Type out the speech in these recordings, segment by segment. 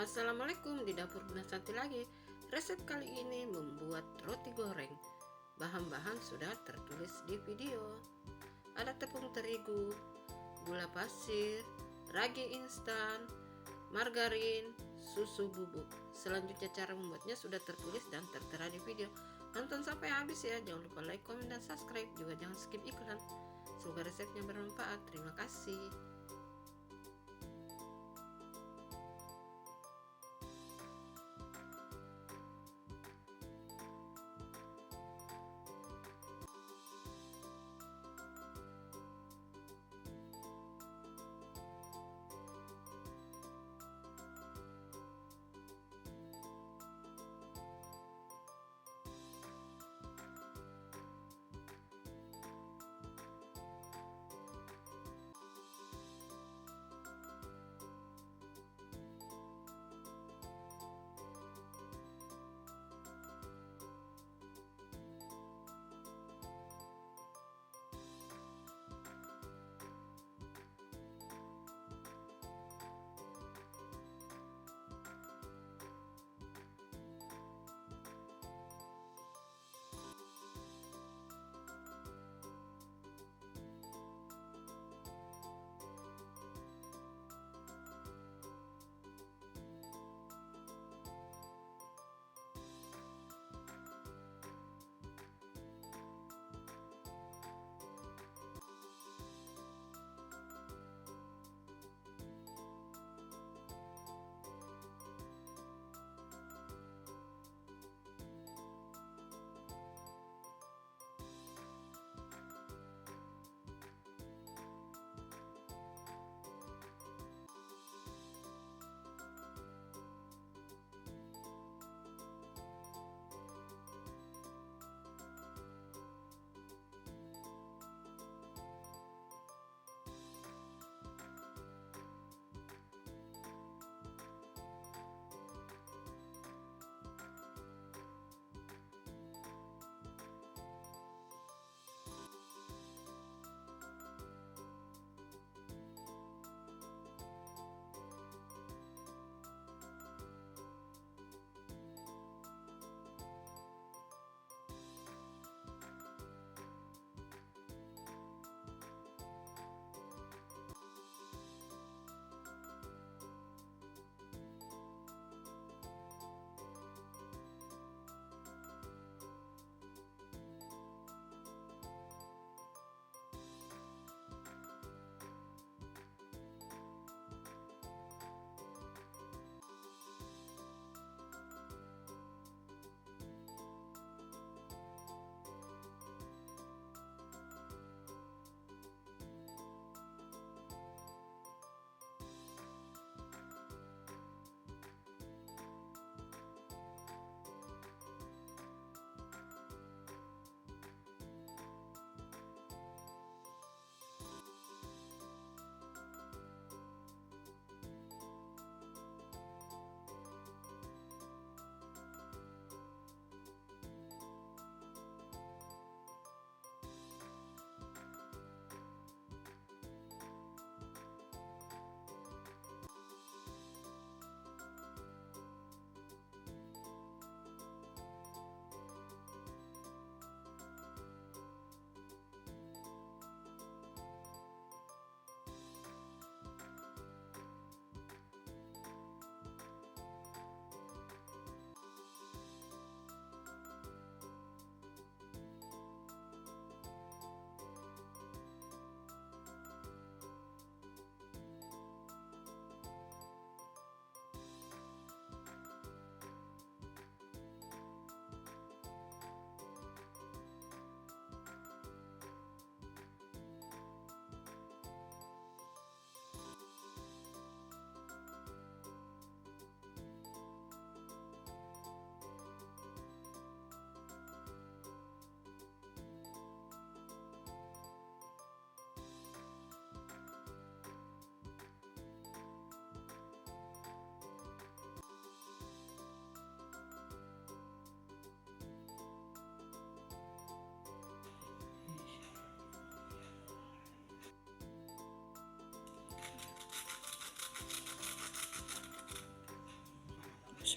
Assalamualaikum, di dapur Bunda Santi lagi. Resep kali ini membuat roti goreng. Bahan-bahan sudah tertulis di video. Ada tepung terigu, gula pasir, ragi instan, margarin, susu bubuk. Selanjutnya cara membuatnya sudah tertulis dan tertera di video. Tonton sampai habis ya. Jangan lupa like, komen, dan subscribe. Juga jangan skip iklan. Semoga resepnya bermanfaat. Terima kasih.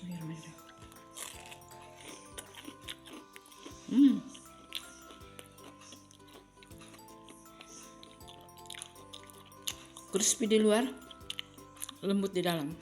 Bismillahirrahmanirrahim. Crispy di luar, lembut di dalam.